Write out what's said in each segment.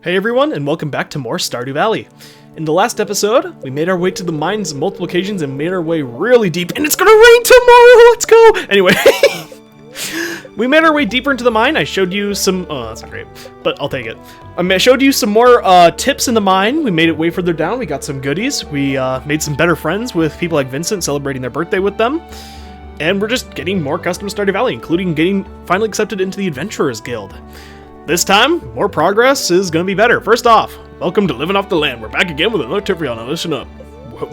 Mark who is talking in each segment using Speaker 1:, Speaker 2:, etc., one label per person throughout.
Speaker 1: Hey everyone, and welcome back to more Stardew Valley. In the last episode, we made our way to the mines on multiple occasions and made our way really deep, and it's gonna rain tomorrow! Let's go! Anyway, we made our way deeper into the mine. I showed you some, oh, that's not great, but I'll take it. I showed you some more tips in the mine. We made it way further down. We got some goodies. We made some better friends with people like Vincent, celebrating their birthday with them. And we're just getting more custom Stardew Valley, including getting finally accepted into the Adventurers Guild. This time, more progress is gonna be better. First off, welcome to Living Off the Land. We're back again with another tip for y'all. Now listen up.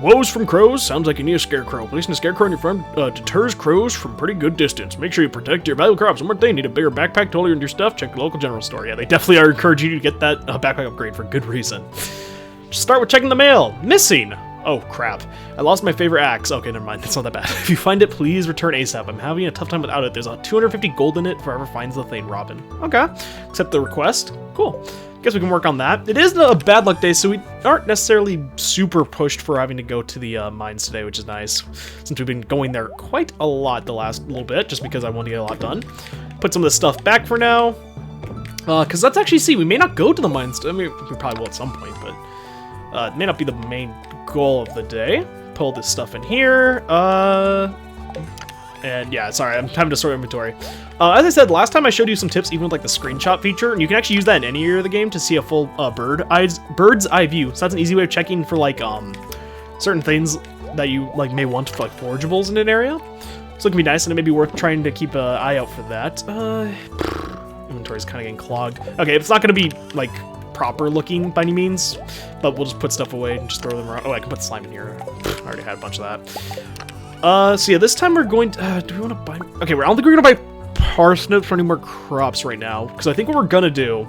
Speaker 1: Woes from crows sounds like you need a scarecrow. Placing a scarecrow on your farm deters crows from pretty good distance. Make sure you protect your valuable crops. One more thing, need a bigger backpack to hold your stuff? Check the local general store. Yeah, they definitely are encouraging you to get that backpack upgrade for good reason. Just start with checking the mail. Missing. Oh, crap. I lost my favorite axe. Okay, never mind. It's not that bad. If you find it, please return ASAP. I'm having a tough time without it. There's a 250 gold in it for whoever finds the thing, Robin. Okay. Accept the request. Cool. Guess we can work on that. It is a bad luck day, so we aren't necessarily super pushed for having to go to the mines today, which is nice, since we've been going there quite a lot the last little bit, just because I want to get a lot done. Put some of this stuff back for now, because let's actually see. We may not go to the mines. I mean, we probably will at some point, but it may not be the main goal of the day. Pull this stuff in here, and yeah, sorry, I'm having to sort inventory. As I said, last time I showed you some tips, even with like the screenshot feature, and you can actually use that in any area of the game to see a full bird's eye view. So that's an easy way of checking for like certain things that you like may want for like forageables in an area. So it can be nice, and it may be worth trying to keep an eye out for that. Inventory's kind of getting clogged. Okay, it's not going to be like proper looking by any means, but we'll just put stuff away and just throw them around. Oh, I can put slime in here. I already had a bunch of that. So yeah, this time we're going to, do we want to buy, okay, I don't think we're going to buy parsnips for any more crops right now, because I think what we're going to do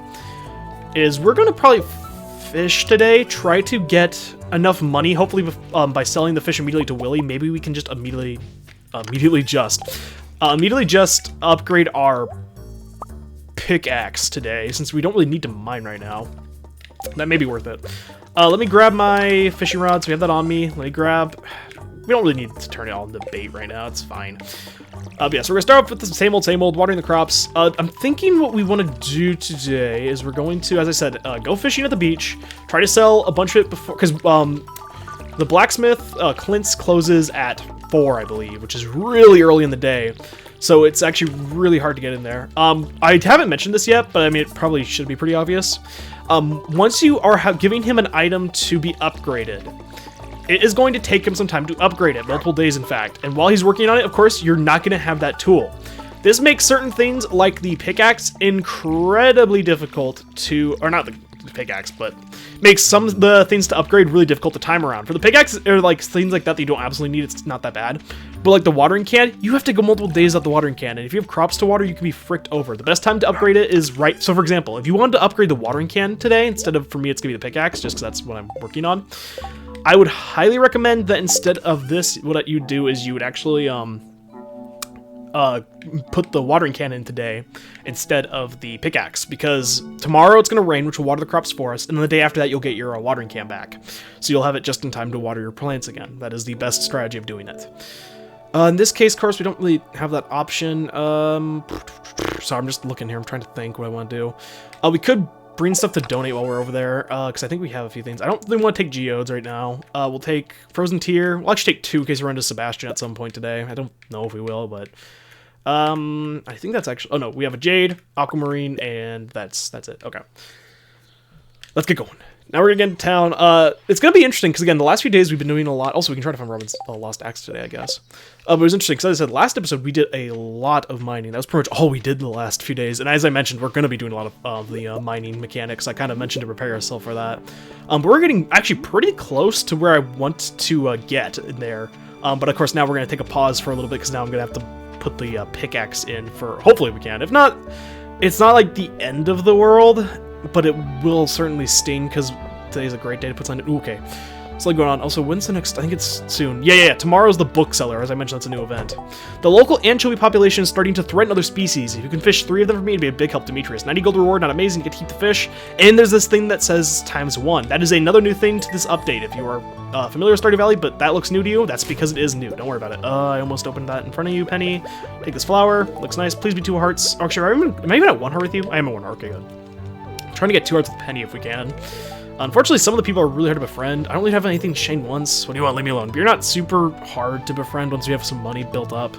Speaker 1: is we're going to probably fish today, try to get enough money, hopefully by selling the fish immediately to Willy. Maybe we can just immediately just upgrade our pickaxe today, since we don't really need to mine right now. That may be worth it. Let me grab my fishing rods. We have that on me. Let me grab, we don't really need to turn it all into bait right now. It's fine. Yeah, so we're gonna start off with the same old, watering the crops. I'm thinking what we want to do today is we're going to, as I said, go fishing at the beach, try to sell a bunch of it before, because the blacksmith, Clint's closes at 4, I believe, which is really early in the day. So it's actually really hard to get in there. I haven't mentioned this yet, but I mean, it probably should be pretty obvious. Once you are giving him an item to be upgraded, it is going to take him some time to upgrade it, multiple days in fact. And while he's working on it, of course, you're not going to have that tool. This makes certain things like the pickaxe incredibly difficult to, or not the pickaxe, but makes some of the things to upgrade really difficult to time around. For the pickaxe, or like things like that you don't absolutely need, it's not that bad. But like the watering can, you have to go multiple days at the watering can, and if you have crops to water, you can be fricked over. The best time to upgrade it is right, so for example, if you wanted to upgrade the watering can today, instead of, for me, it's gonna be the pickaxe, just because that's what I'm working on, I would highly recommend that instead of this, what you do is you would actually, put the watering can in today instead of the pickaxe, because tomorrow it's going to rain, which will water the crops for us, and then the day after that you'll get your watering can back, so you'll have it just in time to water your plants again. That is the best strategy of doing it. In this case, of course, we don't really have that option. So I'm just looking here, I'm trying to think what I want to do. We could bring stuff to donate while we're over there, because I think we have a few things. I don't really want to take geodes right now. We'll take frozen tear. We'll actually take 2 in case we run into Sebastian at some point today. I don't know if we will, but I think that's actually, oh no, we have a jade, aquamarine, and that's it. Okay, let's get going. Now we're gonna get into town. It's gonna be interesting because again, the last few days we've been doing a lot. Also, we can try to find Robin's lost axe today, I guess. But it was interesting because, as I said, last episode we did a lot of mining. That was pretty much all we did the last few days. And as I mentioned, we're gonna be doing a lot of the mining mechanics. I kind of mentioned to prepare ourselves for that. But we're getting actually pretty close to where I want to get in there. But of course, now we're gonna take a pause for a little bit because now I'm gonna have to put the pickaxe in for. Hopefully, we can. If not, it's not like the end of the world, but it will certainly sting because today's a great day to put something. Ooh, okay, so like going on. Also, when's the next? I think it's soon. Yeah. Tomorrow's the bookseller. As I mentioned, that's a new event. The local anchovy population is starting to threaten other species. If you can fish 3 of them for me, it'd be a big help, Demetrius. 90 gold reward, not amazing. You get to keep the fish. And there's this thing that says ×1. That is another new thing to this update. If you are familiar with Stardew Valley, but that looks new to you, that's because it is new. Don't worry about it. I almost opened that in front of you, Penny. Take this flower. Looks nice. Please be 2 hearts. Actually, am I even at 1 heart with you? I am at 1 heart. Okay, good. trying to get 2 hearts with Penny if we can. Unfortunately, some of the people are really hard to befriend. I don't really have anything chained once. What do you want? Leave me alone. But you're not super hard to befriend once you have some money built up.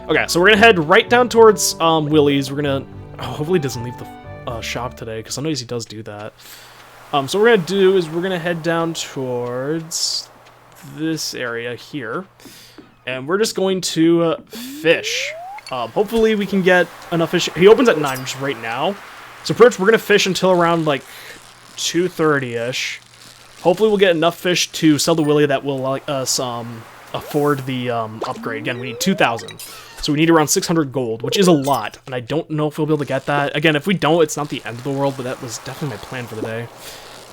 Speaker 1: Okay, so we're gonna head right down towards Willie's. We're gonna hopefully he doesn't leave the shop today, because sometimes he does do that. So what we're gonna do is we're gonna head down towards this area here, and we're just going to fish. Hopefully we can get enough fish. He opens at 9, which is right now. So pretty much we're gonna fish until around like 2:30ish. Hopefully we'll get enough fish to sell to Willie that will let us afford the upgrade. Again, we need 2,000. So we need around 600 gold, which is a lot, and I don't know if we'll be able to get that. Again, if we don't, it's not the end of the world, but that was definitely my plan for the day.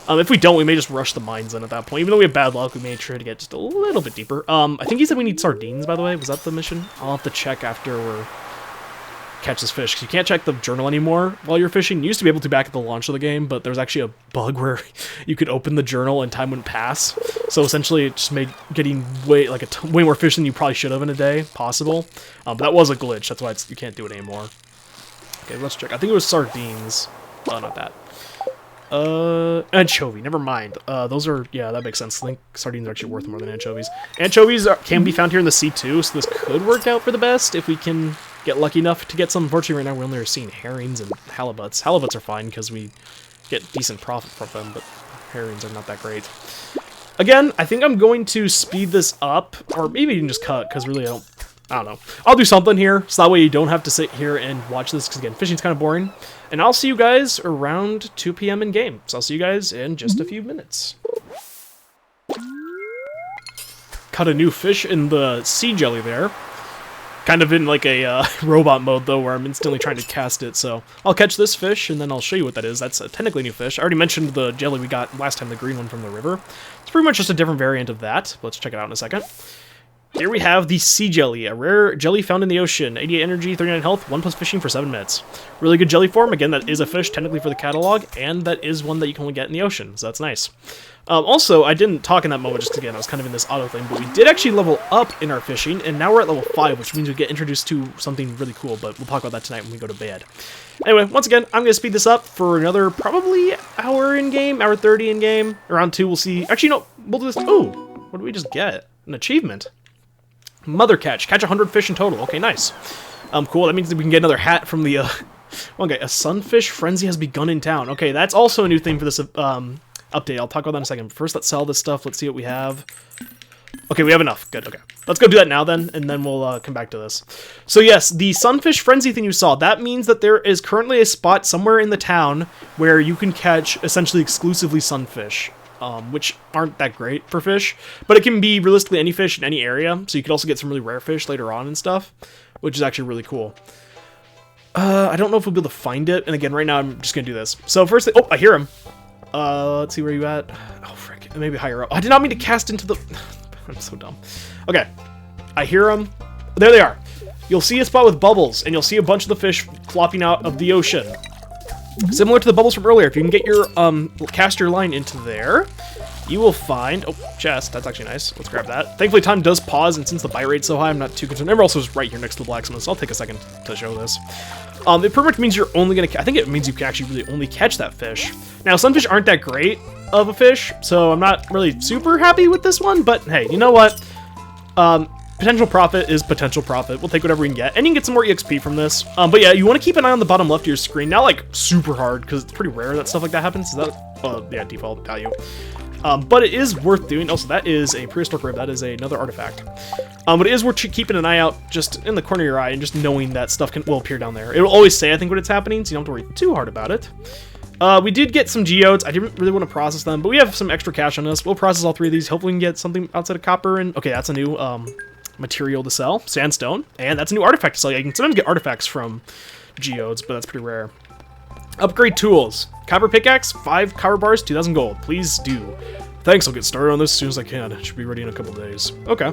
Speaker 1: If we don't, we may just rush the mines in at that point. Even though we have bad luck, we may try to get just a little bit deeper. I think he said we need sardines, by the way. Was that the mission? I'll have to check after we're catch this fish, because you can't check the journal anymore while you're fishing. You used to be able to back at the launch of the game, but there was actually a bug where you could open the journal and time wouldn't pass. So essentially it just made getting way more fish than you probably should have in a day possible. But that was a glitch. That's why you can't do it anymore. Okay, let's check. I think it was sardines. Oh, not that. Anchovy, never mind. Those are, yeah, that makes sense. I think sardines are actually worth more than anchovies. Anchovies can be found here in the sea too, so this could work out for the best if we can get lucky enough to get some. Unfortunately, right now we're only seeing herrings and halibuts. Halibuts are fine because we get decent profit from them, but herrings are not that great. Again, I think I'm going to speed this up, or maybe even just cut, because really I don't know. I'll do something here, so that way you don't have to sit here and watch this, because again, fishing's kind of boring. And I'll see you guys around 2 p.m. in game. So I'll see you guys in just a few minutes. Caught a new fish in the sea jelly there. Kind of in like a robot mode though, where I'm instantly trying to cast it. So I'll catch this fish and then I'll show you what that is. That's a technically new fish. I already mentioned the jelly we got last time, the green one from the river. It's pretty much just a different variant of that. Let's check it out in a second. Here we have the sea jelly, a rare jelly found in the ocean. 88 energy, 39 health, 1+ fishing for 7 minutes. Really good jelly form. Again, that is a fish technically for the catalog, and that is one that you can only get in the ocean, so that's nice. Also, I didn't talk in that moment just again, I was kind of in this auto thing, but we did actually level up in our fishing, and now we're at level 5, which means we get introduced to something really cool, but we'll talk about that tonight when we go to bed. Anyway, once again, I'm going to speed this up for another probably hour in-game, hour 30 in-game. Around 2, we'll see. Actually, no, we'll do this. Ooh, what did we just get? An achievement. Mother catch. Catch 100 fish in total. Okay, nice. Cool. That means that we can get another hat from the, okay, a sunfish frenzy has begun in town. Okay, that's also a new thing for this, update. I'll talk about that in a second. First, let's sell this stuff. Let's see what we have. Okay, we have enough. Good, okay. Let's go do that now then, and then we'll come back to this. So yes, the sunfish frenzy thing you saw, that means that there is currently a spot somewhere in the town where you can catch essentially exclusively sunfish. Which aren't that great for fish, but it can be realistically any fish in any area, so you could also get some really rare fish later on and stuff, which is actually really cool. I don't know if we'll be able to find it, and again, right now I'm just gonna do this. So first, oh, I hear him. Let's see where you at. Oh, frick, maybe higher up. I did not mean to cast into the... I'm so dumb. Okay, I hear them. There they are. You'll see a spot with bubbles, and you'll see a bunch of the fish flopping out of the ocean. Similar to the bubbles from earlier, if you can get your cast your line into there, you will find... Oh, chest. That's actually nice. Let's grab that. Thankfully, time does pause, and since the buy rate's so high, I'm not too concerned. Emerald also is right here next to the blacksmith, so I'll take a second to show this. It pretty much means you're only going to... I think it means you can actually really only catch that fish. Now, sunfish aren't that great of a fish, so I'm not really super happy with this one, but hey, you know what? Potential profit is potential profit. We'll take whatever we can get. And you can get some more EXP from this. But yeah, you want to keep an eye on the bottom left of your screen. Not like super hard, because it's pretty rare that stuff like that happens. Is that, yeah, default value. But it is worth doing. Also, that is a prehistoric rib. That is another artifact. But it is worth keeping an eye out just in the corner of your eye and just knowing that stuff will appear down there. It will always say, I think, when it's happening, so you don't have to worry too hard about it. We did get some geodes. I didn't really want to process them, but we have some extra cash on us. We'll process all 3 of these. Hopefully we can get something outside of copper. And okay, that's a new material to sell. Sandstone. And that's a new artifact to sell. Yeah, you can sometimes get artifacts from geodes, but that's pretty rare. Upgrade tools. Copper pickaxe, 5 copper bars, 2,000 gold. Please do. Thanks, I'll get started on this as soon as I can. It should be ready in a couple days. Okay.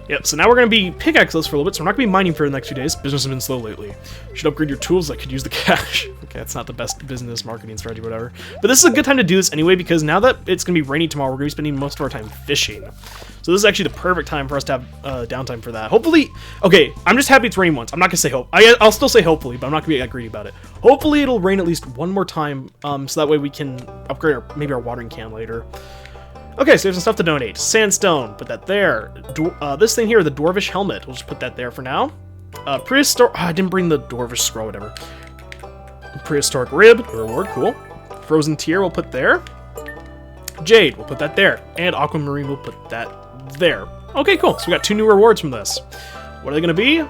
Speaker 1: Yep, so now we're going to be pickaxeless for a little bit, so we're not going to be mining for the next few days. Business has been slow lately. You should upgrade your tools that could use the cash. Okay, that's not the best business marketing strategy, whatever. But this is a good time to do this anyway, because now that it's going to be rainy tomorrow, we're going to be spending most of our time fishing. So this is actually the perfect time for us to have downtime for that. Hopefully, okay, I'm just happy it's raining once. I'm not going to say hope. I'll still say hopefully, but I'm not going to be that greedy about it. Hopefully it'll rain at least one more time, so that way we can upgrade maybe our watering can later. Okay, so there's some stuff to donate. Sandstone, put that there. This thing here, the Dwarvish helmet, we'll just put that there for now. Prehistoric, I didn't bring the Dwarvish scroll, whatever. Prehistoric rib, reward, cool. Frozen tear, we'll put there. Jade, we'll put that there. And aquamarine, we'll put that there. Okay, cool, so we got 2 new rewards from this. What are they gonna be?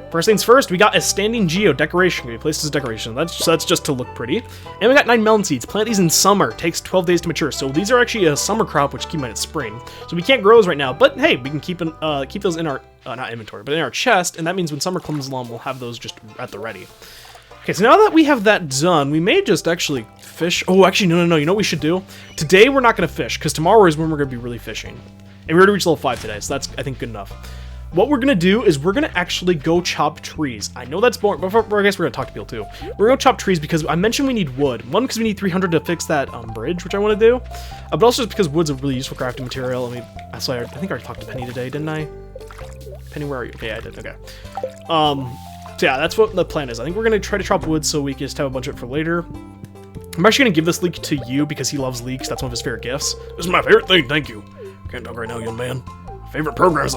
Speaker 1: First things first, we got a standing geo decoration. Can be placed as a decoration. That's just to look pretty. And we got 9 melon seeds. Plant these in summer. Takes 12 days to mature. So these are actually a summer crop, which keep in mind it's spring. So we can't grow those right now. But hey, we can keep those in our not inventory, but in our chest. And that means when summer comes along, we'll have those just at the ready. Okay, so now that we have that done, we may just actually fish. Oh, actually, no. You know what we should do? Today we're not going to fish because tomorrow is when we're going to be really fishing. And we already reached level 5 today, so that's I think good enough. What we're going to do is we're going to actually go chop trees. I know that's boring, but I guess we're going to talk to people too. We're going to chop trees because I mentioned we need wood. One, because we need 300 to fix that bridge, which I want to do. But also just because wood's a really useful crafting material. I mean, I think I already talked to Penny today, didn't I? Penny, where are you? Okay, I did. Okay. So yeah, that's what the plan is. I think we're going to try to chop wood so we can just have a bunch of it for later. I'm actually going to give this leek to you because he loves leeks. That's one of his favorite gifts. This is my favorite thing. Thank you. Can't talk right now, young man. Favorite programs.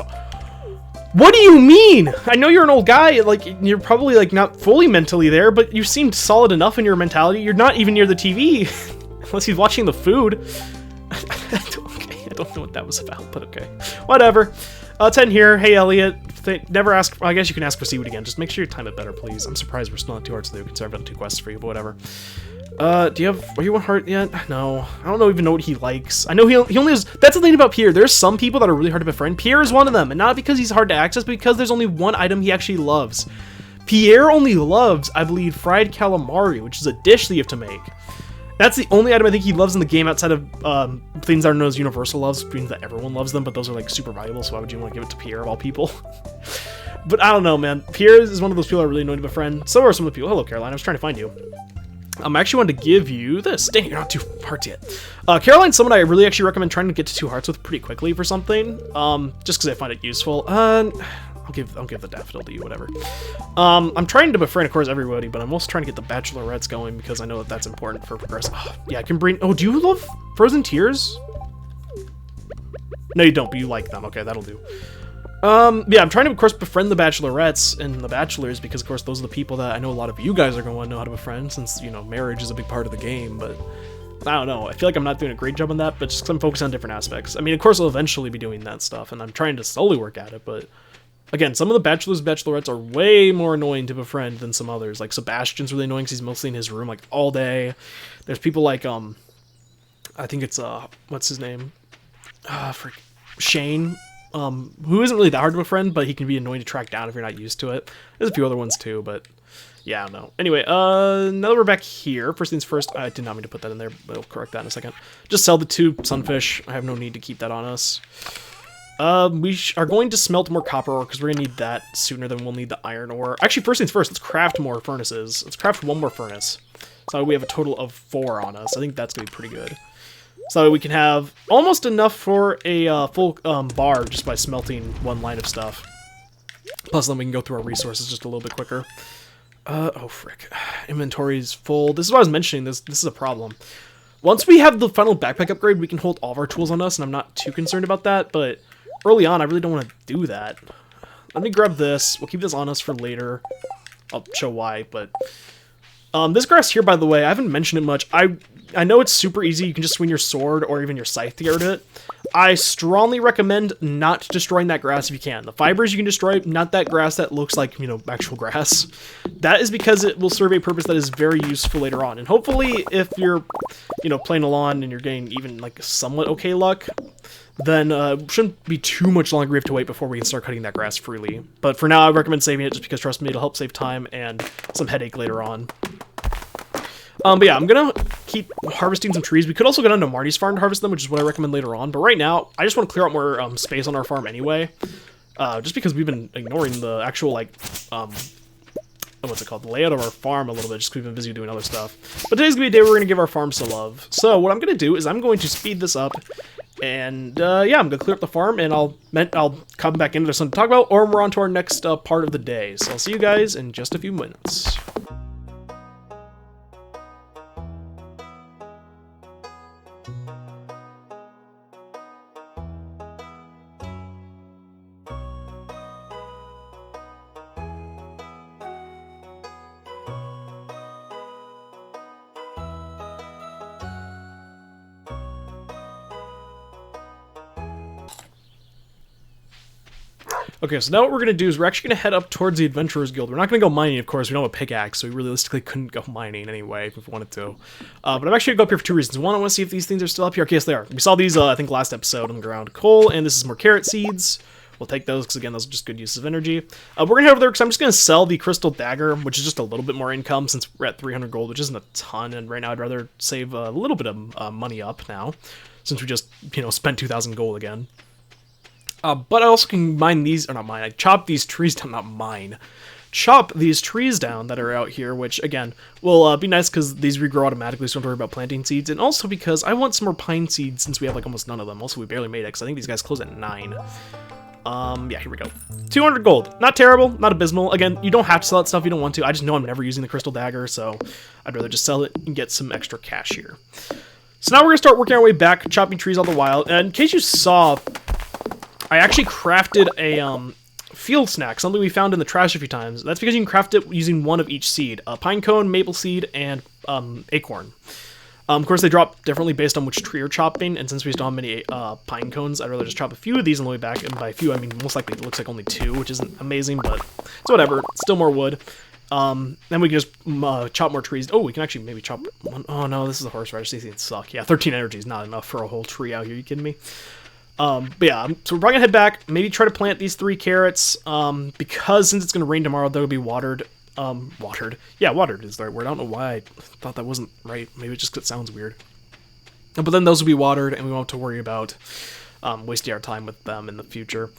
Speaker 1: What do you mean? I know you're an old guy, like, you're probably, like, not fully mentally there, but you seemed solid enough in your mentality. You're not even near the TV, unless he's watching the food. Okay, I don't know what that was about, but okay. Whatever. 10 here. Hey, Elliot. Never ask, well, I guess you can ask for seaweed again. Just make sure you time it better, please. I'm surprised we're still not 2 hearts to do, considering I've done 2 quests for you, but whatever. Are you 1 heart yet? No. I don't even know what he likes. I know he only has, that's the thing about Pierre. There's some people that are really hard to befriend. Pierre is one of them, and not because he's hard to access, but because there's only one item he actually loves. Pierre only loves, I believe, fried calamari, which is a dish that you have to make. That's the only item I think he loves in the game outside of things that are known as universal loves, means that everyone loves them, but those are like super valuable, so why would you want to give it to Pierre of all people? But I don't know, man. Pierre is one of those people I really annoyed to befriend. So are some of the people. Hello, Caroline. I was trying to find you. I actually wanted to give you this. Dang it, you're not 2 hearts yet. Caroline's someone I really actually recommend trying to get to 2 hearts with pretty quickly for something. Just because I find it useful. I'll give the daffodil to you, whatever. I'm trying to befriend, of course, everybody, but I'm also trying to get the bachelorettes going because I know that that's important for progress. Oh, yeah, I can bring. Oh, do you love frozen tears? No, you don't, but you like them. Okay, that'll do. Yeah, I'm trying to, of course, befriend the bachelorettes and the bachelors because, of course, those are the people that I know a lot of you guys are going to want to know how to befriend since, you know, marriage is a big part of the game, but I don't know. I feel like I'm not doing a great job on that, but just because I'm focused on different aspects. I mean, of course, I'll eventually be doing that stuff, and I'm trying to slowly work at it, but again, some of the bachelors and bachelorettes are way more annoying to befriend than some others. Like, Sebastian's really annoying because he's mostly in his room, like, all day. There's people like, I think it's, what's his name? Shane. Who isn't really that hard to befriend, but he can be annoying to track down if you're not used to it. There's a few other ones too, but yeah, I don't know. Anyway, now that we're back here, first things first, I did not mean to put that in there, but I'll correct that in a second. Just sell the 2 sunfish. I have no need to keep that on us. We are going to smelt more copper ore because we're going to need that sooner than we'll need the iron ore. Actually, first things first, let's craft more furnaces. Let's craft 1 more furnace. So we have a total of 4 on us. I think that's going to be pretty good. So we can have almost enough for a full bar just by smelting 1 line of stuff. Plus then we can go through our resources just a little bit quicker. Oh frick. Inventory's full. This is what I was mentioning. This is a problem. Once we have the final backpack upgrade, we can hold all of our tools on us, and I'm not too concerned about that, but early on, I really don't want to do that. Let me grab this. We'll keep this on us for later. I'll show why, but this grass here, by the way, I haven't mentioned it much. I know it's super easy. You can just swing your sword or even your scythe to get rid of it. I strongly recommend not destroying that grass if you can. The fibers you can destroy, not that grass that looks like, you know, actual grass. That is because it will serve a purpose that is very useful later on. And hopefully, if you're, you know, playing along and you're getting even, like, somewhat okay luck, then shouldn't be too much longer we have to wait before we can start cutting that grass freely. But for now, I recommend saving it just because, trust me, it'll help save time and some headache later on. But yeah, I'm gonna keep harvesting some trees. We could also go down to Marty's farm to harvest them, which is what I recommend later on. But right now, I just want to clear out more space on our farm anyway. Just because we've been ignoring the actual, like, what's it called? The layout of our farm a little bit, just because we've been busy doing other stuff. But today's gonna be a day where we're gonna give our farm some love. So what I'm gonna do is I'm going to speed this up. And, yeah, I'm gonna clear up the farm, and I'll come back in. There's something to talk about, or we're on to our next part of the day. So I'll see you guys in just a few minutes. Okay, so now what we're going to do is we're actually going to head up towards the Adventurers Guild. We're not going to go mining, of course. We don't have a pickaxe, so we realistically couldn't go mining anyway if we wanted to. But I'm actually going to go up here for two reasons. One, I want to see if these things are still up here. Okay, yes, they are. We saw these, I think, last episode on the ground. Coal, and this is more carrot seeds. We'll take those, because again, those are just good uses of energy. We're going to head over there, because I'm just going to sell the Crystal Dagger, which is just a little bit more income, since we're at 300 gold, which isn't a ton, and right now I'd rather save a little bit of money up now, since we just, you know, spent 2,000 gold again. But I also can mine these, or not mine, I chop these trees down, not mine. Chop these trees down that are out here, which, again, will be nice because these regrow automatically, so don't worry about planting seeds. And also because I want some more pine seeds since we have, like, almost none of them. Also, we barely made it because I think these guys close at 9. Yeah, here we go. 200 gold. Not terrible, not abysmal. Again, you don't have to sell that stuff if you don't want to. I just know I'm never using the Crystal Dagger, so I'd rather just sell it and get some extra cash here. So now we're going to start working our way back, chopping trees all the while. And in case you saw, I actually crafted a field snack, something we found in the trash a few times. That's because you can craft it using one of each seed. Pine cone, maple seed, and acorn. Of course, they drop differently based on which tree you're chopping, and since we don't have many pine cones, I'd rather just chop a few of these on the way back, and by a few, I mean most likely it looks like only 2, which isn't amazing, but it's whatever. Still more wood. Then we can just chop more trees. Oh, we can actually maybe chop one. Oh no, this is a horseradish. These things suck. Yeah, 13 energy is not enough for a whole tree out here. You kidding me? But yeah, so we're probably gonna head back, maybe try to plant these 3 carrots, because since it's gonna rain tomorrow, they'll be watered. Watered. Yeah, watered is the right word. I don't know why I thought that wasn't right. Maybe it just it sounds weird. But then those will be watered, and we won't have to worry about wasting our time with them in the future.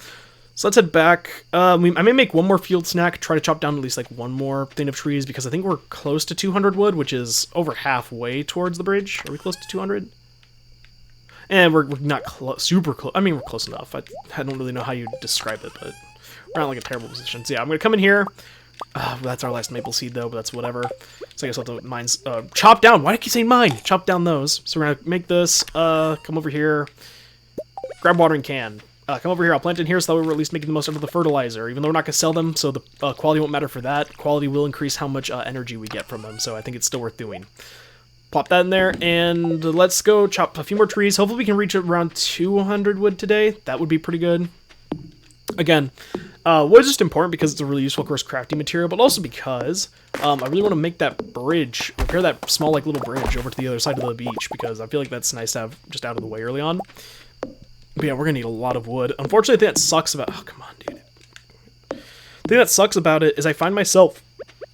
Speaker 1: So let's head back. I may make one more field snack, try to chop down at least like one more thing of trees, because I think we're close to 200 wood, which is over halfway towards the bridge. Are we close to 200? And we're not super close. I mean, we're close enough. I don't really know how you describe it, but we're not like a terrible position. So yeah, I'm going to come in here. That's our last maple seed, though, but that's whatever. So I guess I'll have to mine's chop down. Why do I keep saying mine? Chop down those. So we're going to make this. Come over here. Grab watering can. Come over here. I'll plant in here so that we're at least making the most out of the fertilizer. Even though we're not going to sell them, so the quality won't matter for that. Quality will increase how much energy we get from them, so I think it's still worth doing. Plop that in there, and let's go chop a few more trees. Hopefully we can reach around 200 wood today. That would be pretty good. Again, wood is just important because it's a really useful, of course, crafting material, but also because I really want to make that bridge, repair that small, like, little bridge over to the other side of the beach, because I feel like that's nice to have just out of the way early on. But yeah, we're going to need a lot of wood. Unfortunately, the thing that sucks about... Oh, come on, dude. The thing that sucks about it is I find myself...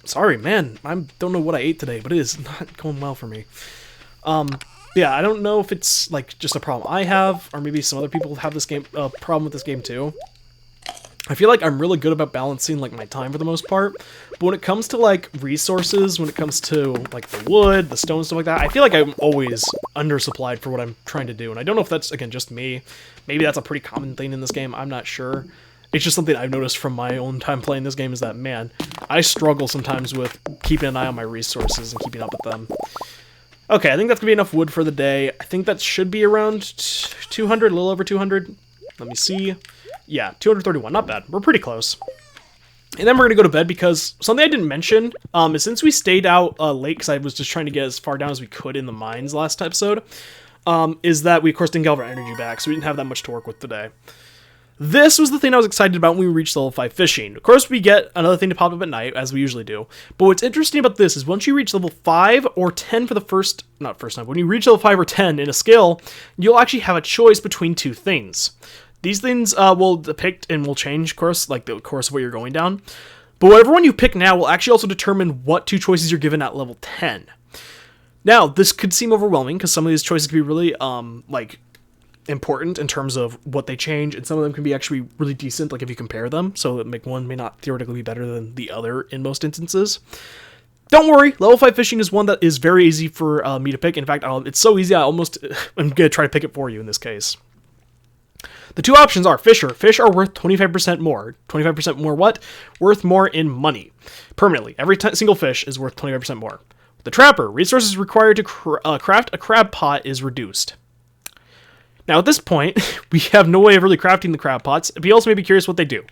Speaker 1: Sorry, man. I don't know what I ate today, but it is not going well for me. Yeah, I don't know if it's, like, just a problem I have, or maybe some other people have this game, problem with this game, too. I feel like I'm really good about balancing, like, my time for the most part, but when it comes to, like, resources, when it comes to, like, the wood, the stone, stuff like that, I feel like I'm always undersupplied for what I'm trying to do, and I don't know if that's, again, just me. Maybe that's a pretty common thing in this game, I'm not sure. It's just something I've noticed from my own time playing this game is that, man, I struggle sometimes with keeping an eye on my resources and keeping up with them. Okay, I think that's going to be enough wood for the day. I think that should be around 200, a little over 200. Let me see. Yeah, 231, not bad. We're pretty close. And then we're going to go to bed because something I didn't mention is since we stayed out late because I was just trying to get as far down as we could in the mines last episode, is that we, of course, didn't get all of our energy back, so we didn't have that much to work with today. This was the thing I was excited about when we reached level 5 fishing. Of course, we get another thing to pop up at night, as we usually do. But what's interesting about this is once you reach level 5 or 10 for the not first time, when you reach level 5 or 10 in a skill, you'll actually have a choice between 2 things. These things will depict and will change, of course, like the course of what you're going down. But whatever one you pick now will actually also determine what 2 choices you're given at level 10. Now, this could seem overwhelming because some of these choices could be really, like, important in terms of what they change, and some of them can be actually really decent, like if you compare them, so that like one may not theoretically be better than the other in most instances. Don't worry, level 5 fishing is one that is very easy for me to pick. In fact, it's so easy I'm going to try to pick it for you in this case. The two options are Fisher. Fish are worth 25% more. 25% more what? Worth more in money. Permanently. Every single fish is worth 25% more. The Trapper. Resources required to craft a crab pot is reduced. Now, at this point, we have no way of really crafting the crab pots. But you also may be curious what they do.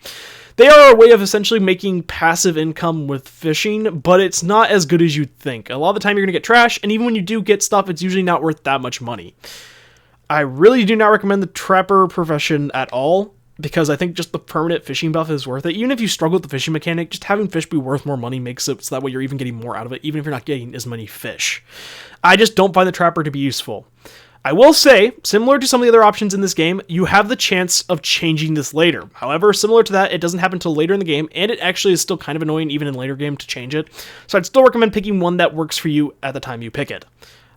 Speaker 1: They are a way of essentially making passive income with fishing, but it's not as good as you'd think. A lot of the time, you're going to get trash, and even when you do get stuff, it's usually not worth that much money. I really do not recommend the trapper profession at all, because I think just the permanent fishing buff is worth it. Even if you struggle with the fishing mechanic, just having fish be worth more money makes it so that way you're even getting more out of it, even if you're not getting as many fish. I just don't find the trapper to be useful. I will say, similar to some of the other options in this game, you have the chance of changing this later. However, similar to that, it doesn't happen until later in the game, and it actually is still kind of annoying even in later game to change it. So I'd still recommend picking one that works for you at the time you pick it.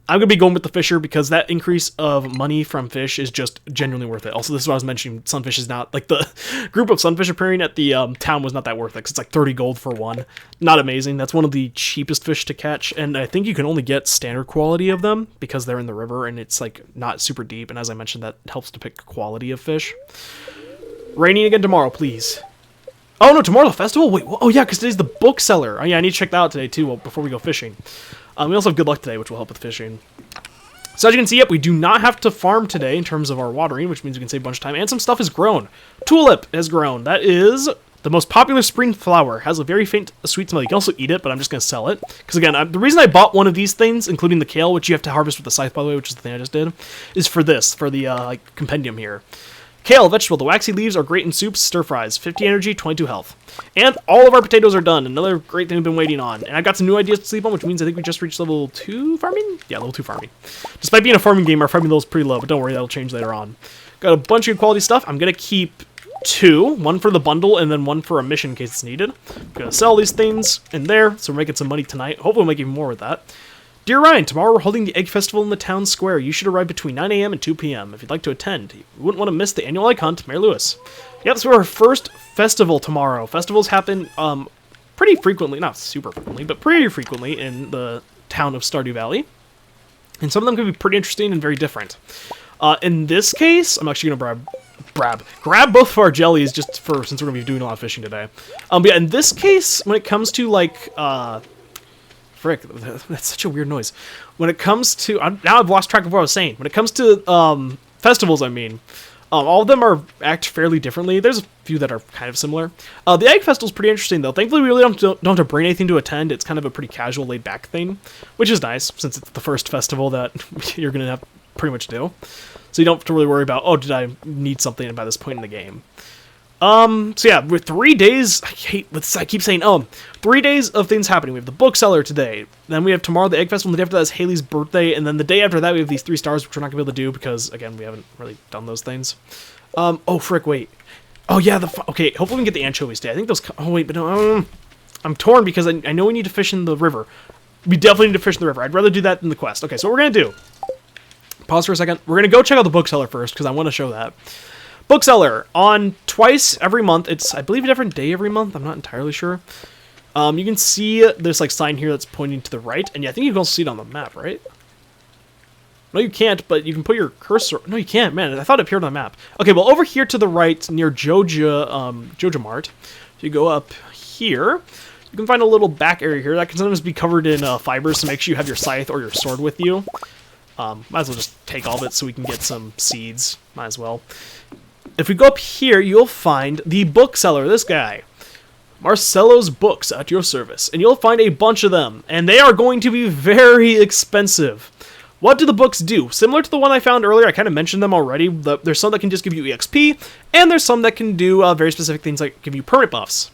Speaker 1: I'm going to be going with the Fisher because that increase of money from fish is just genuinely worth it. Also, this is what I was mentioning, sunfish is not, like the group of sunfish appearing at the town was not that worth it because it's like 30 gold for one. Not amazing. That's one of the cheapest fish to catch, and I think you can only get standard quality of them because they're in the river and it's like not super deep, and as I mentioned, that helps to pick quality of fish. Raining again tomorrow, please. Oh no, tomorrow's the festival? Wait, oh yeah, because today's the bookseller. Oh yeah, I need to check that out today too before we go fishing. We also have good luck today, which will help with fishing. So as you can see, we do not have to farm today in terms of our watering, which means we can save a bunch of time, and some stuff has grown. Tulip has grown. That is the most popular spring flower. Has a very faint, sweet smell. You can also eat it, but I'm just going to sell it. Because again, the reason I bought one of these things, including the kale, which you have to harvest with the scythe, by the way, which is the thing I just did, is for this, for the like compendium here. Kale, vegetable. The waxy leaves are great in soups, stir fries. 50 energy, 22 health. And all of our potatoes are done. Another great thing we've been waiting on. And I've got some new ideas to sleep on, which means I think we just reached level 2 farming? Yeah, level 2 farming. Despite being a farming game, our farming level is pretty low, but don't worry, that'll change later on. Got a bunch of good quality stuff. I'm going to keep 2. One for the bundle, and then one for a mission in case it's needed. I'm going to sell these things in there, so we're making some money tonight. Hopefully we'll make even more with that. Dear Ryan, tomorrow we're holding the Egg Festival in the town square. You should arrive between 9 a.m. and 2 p.m. if you'd like to attend. You wouldn't want to miss the annual egg hunt, Mary Lewis. Yep, so our first festival tomorrow. Festivals happen pretty frequently, not super frequently, but pretty frequently in the town of Stardew Valley. And some of them can be pretty interesting and very different. In this case, I'm actually going to grab both of our jellies just for, since we're going to be doing a lot of fishing today. But yeah, in this case, when it comes to like, frick, that's such a weird noise. When it comes to, now I've lost track of what I was saying. When it comes to festivals, I mean, all of them act fairly differently. There's a few that are kind of similar. The Egg Festival's pretty interesting, though. Thankfully, we really don't have to bring anything to attend. It's kind of a pretty casual, laid-back thing, which is nice, since it's the first festival that you're going to have pretty much do. So you don't have to really worry about, oh, did I need something by this point in the game. So yeah, with 3 days, I keep saying, 3 days of things happening. We have the bookseller today, then we have tomorrow the Egg Festival, and the day after that is Haley's birthday, and then the day after that we have these 3 stars, which we're not going to be able to do, because, again, we haven't really done those things. Oh, frick, wait. Oh, yeah, okay, hopefully we can get the anchovies today. I think those, oh, wait, but no, I'm torn, because I know we need to fish in the river. We definitely need to fish in the river. I'd rather do that than the quest. Okay, so what we're going to do, pause for a second, we're going to go check out the bookseller first, because I want to show that. Bookseller, on twice every month. It's, I believe, a different day every month. I'm not entirely sure. You can see this like sign here that's pointing to the right, and yeah, I think you can also see it on the map, right? No, you can't, but you can put your cursor. No, you can't, man. I thought it appeared on the map. Okay, well, over here to the right, near Joja Mart, if you go up here, you can find a little back area here that can sometimes be covered in fibers, so make sure you have your scythe or your sword with you. Might as well just take all of it so we can get some seeds. Might as well. If we go up here, you'll find the bookseller, this guy. Marcelo's Books at your service. And you'll find a bunch of them. And they are going to be very expensive. What do the books do? Similar to the one I found earlier, I kind of mentioned them already. There's some that can just give you EXP. And there's some that can do very specific things like give you permanent buffs.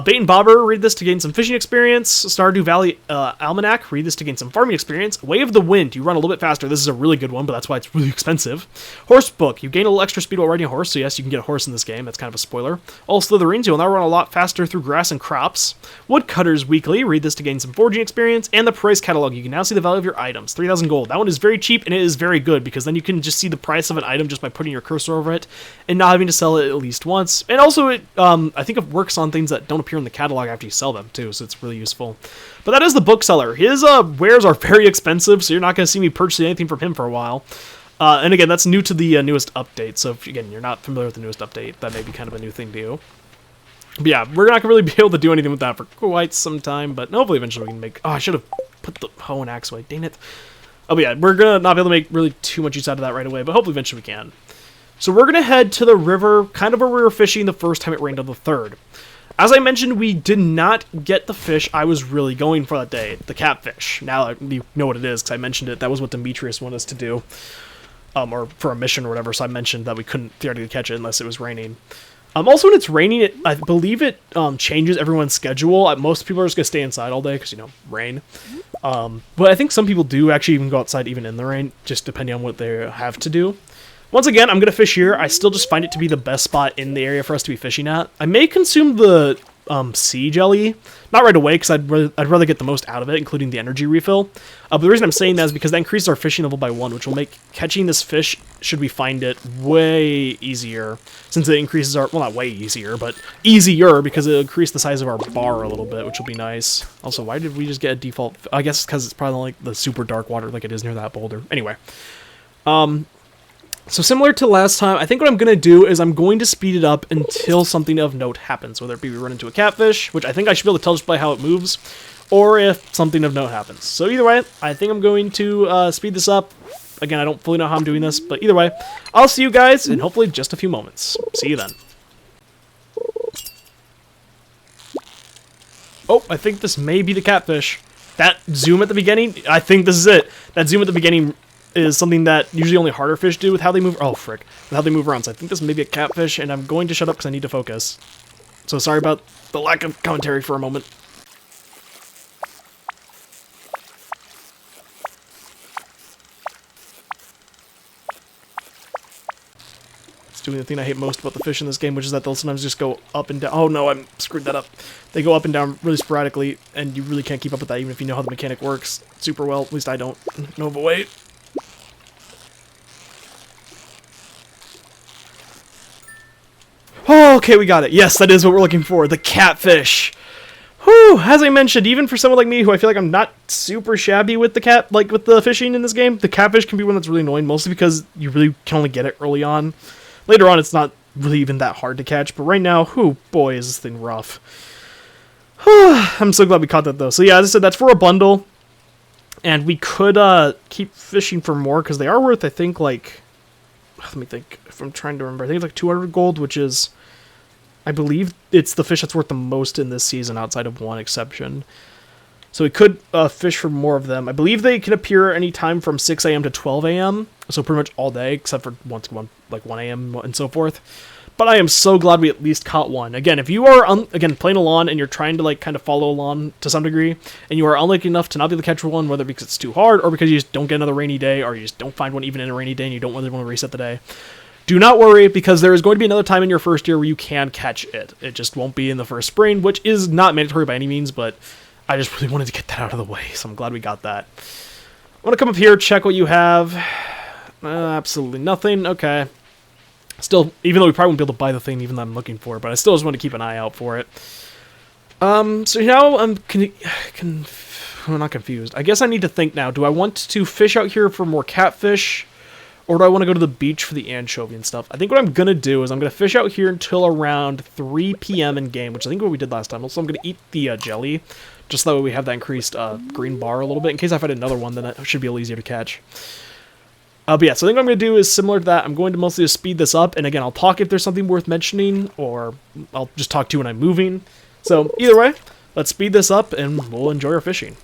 Speaker 1: Bait and Bobber, read this to gain some fishing experience. Stardew Valley Almanac, read this to gain some farming experience. Way of the Wind, you run a little bit faster. This is a really good one, but that's why it's really expensive. Horse Book, you gain a little extra speed while riding a horse, so yes, you can get a horse in this game. That's kind of a spoiler. All Slytherins, you'll now run a lot faster through grass and crops. Woodcutters Weekly, read this to gain some foraging experience. And the price catalog, you can now see the value of your items. 3,000 gold. That one is very cheap, and it is very good, because then you can just see the price of an item just by putting your cursor over it, and not having to sell it at least once. And also, it I think it works on things that don't appear in the catalog after you sell them too, so it's really useful. But that is the bookseller. His wares are very expensive, so you're not going to see me purchasing anything from him for a while. And again, that's new to the newest update, so if, again, you're not familiar with the newest update, that may be kind of a new thing to you. But yeah, we're not going to really be able to do anything with that for quite some time, but hopefully eventually we can make... Oh, I should have put the hoe and axe away, dang it. Oh, but yeah, we're going to not be able to make really too much use out of that right away, but hopefully eventually we can. So we're going to head to the river, kind of where we were fishing the first time it rained on the 3rd. As I mentioned, we did not get the fish I was really going for that day, the catfish. Now you know what it is, because I mentioned it. That was what Demetrius wanted us to do, or for a mission or whatever, so I mentioned that we couldn't theoretically catch it unless it was raining. Also, when it's raining, I believe it changes everyone's schedule. Most people are just going to stay inside all day because, you know, rain. But I think some people do actually even go outside even in the rain, just depending on what they have to do. Once again, I'm going to fish here. I still just find it to be the best spot in the area for us to be fishing at. I may consume the sea jelly. Not right away, because I'd rather get the most out of it, including the energy refill. But the reason I'm saying that is because that increases our fishing level by 1, which will make catching this fish, should we find it, way easier. Since it increases our... Well, not way easier, but easier, because it'll increase the size of our bar a little bit, which will be nice. Also, why did we just get a default... I guess it's because it's probably like the super dark water like it is near that boulder. Anyway. So similar to last time, I think what I'm going to do is I'm going to speed it up until something of note happens, whether it be we run into a catfish, which I think I should be able to tell just by how it moves, or if something of note happens. So either way, I think I'm going to speed this up. Again, I don't fully know how I'm doing this, but either way, I'll see you guys in hopefully just a few moments. See you then. Oh, I think this may be the catfish. That zoom at the beginning, I think this is it. That zoom at the beginning is something that usually only harder fish do with how they move. Oh, frick. With how they move around. So I think this may be a catfish, and I'm going to shut up because I need to focus. So sorry about the lack of commentary for a moment. It's doing the thing I hate most about the fish in this game, which is that they'll sometimes just go up and down. Oh no, I screwed that up. They go up and down really sporadically, and you really can't keep up with that even if you know how the mechanic works super well. At least I don't. Nova, wait. Oh, okay, we got it. Yes, that is what we're looking for. The catfish. Whew, as I mentioned, even for someone like me who I feel like I'm not super shabby with with the fishing in this game, the catfish can be one that's really annoying, mostly because you really can only get it early on. Later on, it's not really even that hard to catch, but right now, whew, boy, is this thing rough. I'm so glad we caught that, though. So yeah, as I said, that's for a bundle, and we could keep fishing for more, because they are worth, I think, like... Let me think, if I'm trying to remember. I think it's like 200 gold, which is... I believe it's the fish that's worth the most in this season, outside of one exception. So we could fish for more of them. I believe they can appear anytime from 6 a.m. to 12 a.m., so pretty much all day, except for like 1 a.m. and so forth. But I am so glad we at least caught one. Again, if you are, again, playing along and you're trying to like kind of follow along to some degree, and you are unlucky enough to not be able to catch one, whether because it's too hard or because you just don't get another rainy day, or you just don't find one even in a rainy day and you don't really want to reset the day, do not worry, because there is going to be another time in your first year where you can catch it. It just won't be in the first spring, which is not mandatory by any means, but I just really wanted to get that out of the way, so I'm glad we got that. I want to come up here, check what you have. Absolutely nothing. Okay. Still, even though we probably won't be able to buy the thing even though I'm looking for it, but I still just want to keep an eye out for it. So now I'm not confused. I guess I need to think now. Do I want to fish out here for more catfish? Or do I want to go to the beach for the anchovy and stuff? I think what I'm going to do is I'm going to fish out here until around 3 p.m. in game, which I think what we did last time. Also, I'm going to eat the jelly, just so that way we have that increased green bar a little bit. In case I find another one, then it should be a little easier to catch. But yeah, so I think what I'm going to do is similar to that. I'm going to mostly just speed this up. And again, I'll talk if there's something worth mentioning, or I'll just talk to you when I'm moving. So either way, let's speed this up and we'll enjoy our fishing.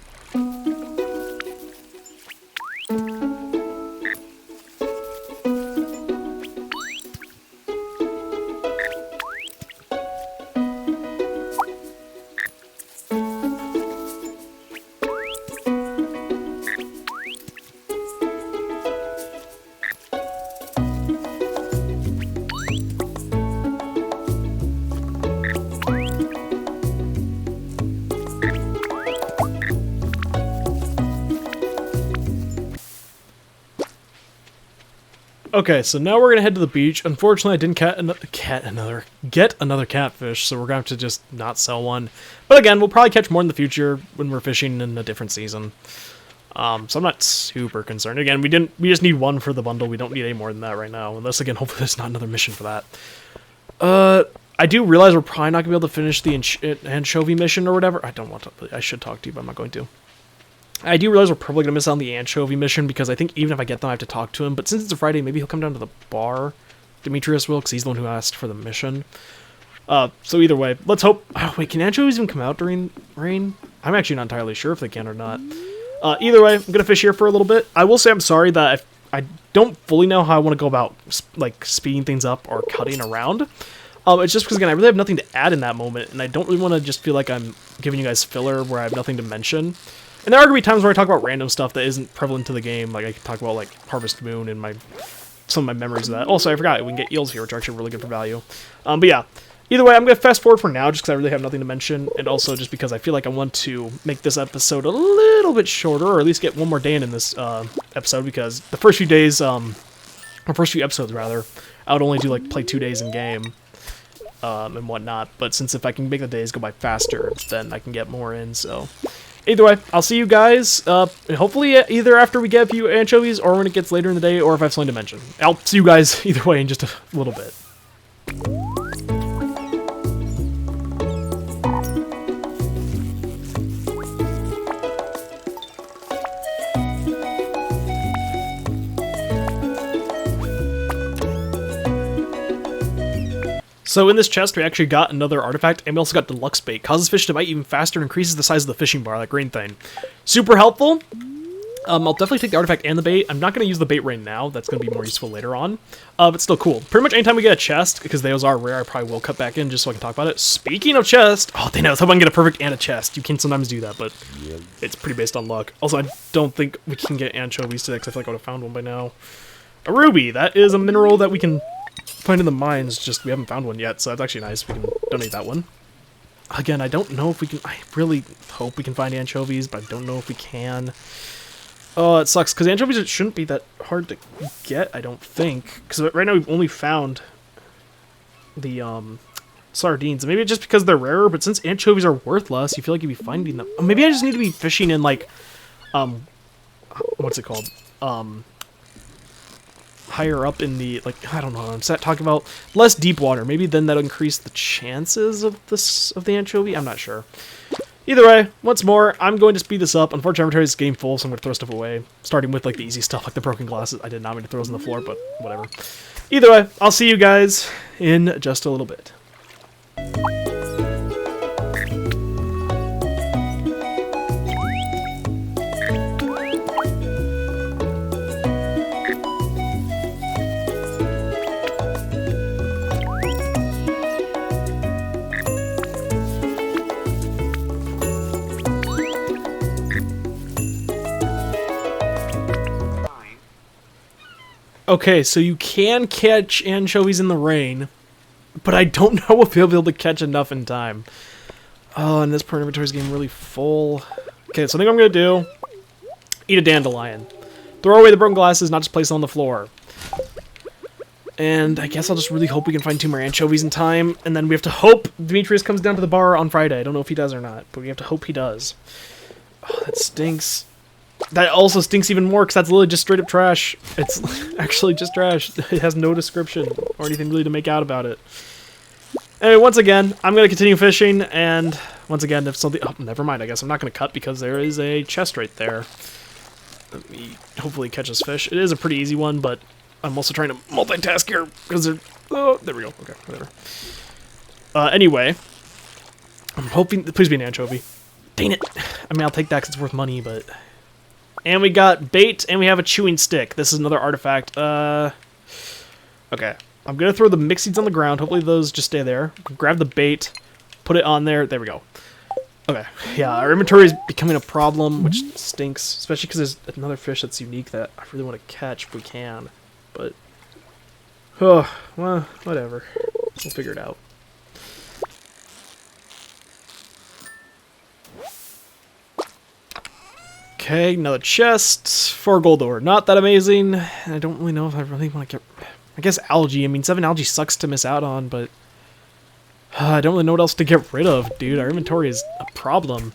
Speaker 1: Okay, so now we're gonna head to the beach. Unfortunately, I didn't get another catfish, so we're gonna have to just not sell one. But again, we'll probably catch more in the future when we're fishing in a different season. So I'm not super concerned. Again, we just need one for the bundle. We don't need any more than that right now. Unless, again, hopefully there's not another mission for that. I do realize we're probably not gonna be able to finish the anchovy mission or whatever. I don't want to. I should talk to you, but I'm not going to. I do realize we're probably gonna miss out on the anchovy mission because I think even if I get them, I have to talk to him. But since it's a Friday, maybe he'll come down to the bar. Demetrius will, because he's the one who asked for the mission. So either way, let's hope. Oh, wait, can anchovies even come out during rain? I'm actually not entirely sure if they can or not. Either way, I'm gonna fish here for a little bit. I will say I'm sorry that I don't fully know how I want to go about like speeding things up or cutting around. It's just because again I really have nothing to add in that moment, and I don't really want to just feel like I'm giving you guys filler where I have nothing to mention. And there are gonna be times where I talk about random stuff that isn't prevalent to the game, like I can talk about like Harvest Moon and some of my memories of that. Also, I forgot we can get eels here, which are actually really good for value. But yeah. Either way, I'm going to fast forward for now, just because I really have nothing to mention, and also just because I feel like I want to make this episode a little bit shorter, or at least get one more day in this episode, because the first few days, or first few episodes rather, I would only do like play 2 days in game, and whatnot. But since if I can make the days go by faster, then I can get more in. So either way, I'll see you guys, hopefully either after we get a few anchovies, or when it gets later in the day, or if I have something to mention. I'll see you guys either way in just a little bit. So in this chest, we actually got another artifact, and we also got deluxe bait. Causes fish to bite even faster and increases the size of the fishing bar, that green thing. Super helpful. I'll definitely take the artifact and the bait. I'm not going to use the bait right now. That's going to be more useful later on. But still cool. Pretty much anytime we get a chest, because those are rare, I probably will cut back in just so I can talk about it. Speaking of chest, oh, dang it, I was hoping I can get a perfect and a chest. You can sometimes do that, but it's pretty based on luck. Also, I don't think we can get anchovies today, because I feel like I would have found one by now. A ruby. That is a mineral that we can find in the mines, just we haven't found one yet, so that's actually nice. We can donate that one. Again, I don't know if we can. I really hope we can find anchovies, but I don't know if we can. Oh, it sucks, because anchovies it shouldn't be that hard to get, I don't think. Because right now we've only found the sardines. Maybe it's just because they're rarer, but since anchovies are worth less, you feel like you'd be finding them. Maybe I just need to be fishing in, like, what's it called? Higher up in the, like, I don't know, I'm talking about less deep water. Maybe then that'll increase the chances of the anchovy. I'm not sure. Either way, once more, I'm going to speed this up. Unfortunately, inventory is game full, so I'm going to throw stuff away. Starting with, like, the easy stuff, like the broken glasses. I did not mean to throw those on the floor, but whatever. Either way, I'll see you guys in just a little bit. Okay, so you can catch anchovies in the rain, but I don't know if you'll be able to catch enough in time. Oh, and this part inventory is getting really full. Okay, so I think I'm going to do, eat a dandelion. Throw away the broken glasses, not just place it on the floor. And I guess I'll just really hope we can find 2 more anchovies in time, and then we have to hope Demetrius comes down to the bar on Friday. I don't know if he does or not, but we have to hope he does. Oh, that stinks. That also stinks even more, because that's literally just straight up trash. It's actually just trash. It has no description or anything really to make out about it. Anyway, once again, I'm going to continue fishing, and once again, if something... Oh, never mind, I guess I'm not going to cut, because there is a chest right there. Let me hopefully catch this fish. It is a pretty easy one, but I'm also trying to multitask here, because they're... Oh, there we go. Okay, whatever. Anyway, I'm hoping... Please be an anchovy. Dang it. I mean, I'll take that because it's worth money, but... And we got bait, and we have a chewing stick. This is another artifact. Okay. I'm going to throw the mix seeds on the ground. Hopefully those just stay there. Grab the bait, put it on there. There we go. Okay. Yeah, our inventory is becoming a problem, which stinks. Especially because there's another fish that's unique that I really want to catch if we can. But, oh, well, whatever. We'll figure it out. Okay, another chest. 4 gold ore. Not that amazing. I don't really know if I really want to get... I guess algae. I mean, 7 algae sucks to miss out on, but... I don't really know what else to get rid of, dude. Our inventory is a problem.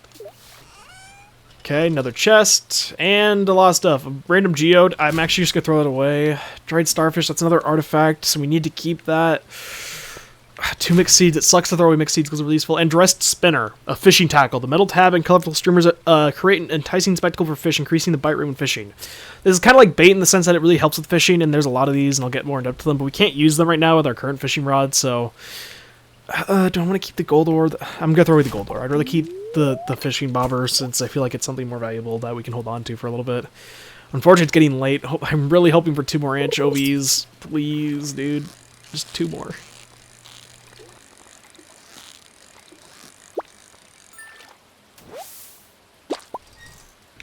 Speaker 1: Okay, another chest. And a lot of stuff. A random geode. I'm actually just going to throw it away. Dried starfish. That's another artifact, so we need to keep that. 2 mixed seeds. It sucks to throw away mixed seeds because they're really useful. And dressed spinner, a fishing tackle. The metal tab and colorful streamers create an enticing spectacle for fish, increasing the bite rate when fishing. This is kind of like bait in the sense that it really helps with fishing, and there's a lot of these, and I'll get more in depth to them, but we can't use them right now with our current fishing rod, so... do I want to keep the gold ore? I'm going to throw away the gold ore. I'd rather keep the fishing bobber since I feel like it's something more valuable that we can hold on to for a little bit. Unfortunately, it's getting late. I'm really hoping for 2 more anchovies. Please, dude. Just 2 more.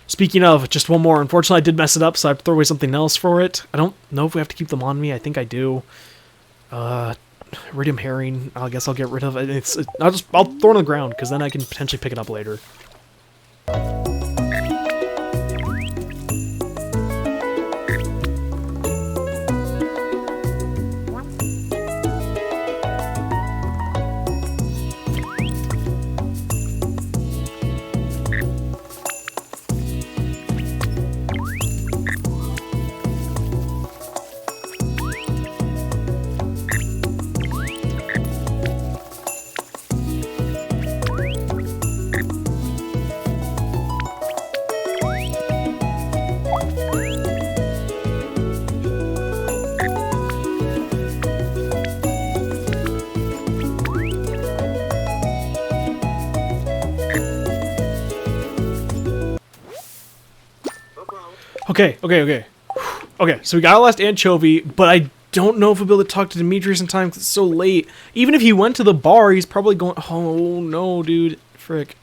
Speaker 1: Speaking of, just 1 more. Unfortunately, I did mess it up, so I have to throw away something else for it. I don't know if we have to keep them on me. I think I do. Iridium herring. I guess I'll get rid of it. I'll throw it on the ground, because then I can potentially pick it up later. Okay, so we got our last anchovy, but I don't know if we'll be able to talk to Demetrius in time because it's so late. Even if he went to the bar, he's probably going... Oh, no, dude. Frick.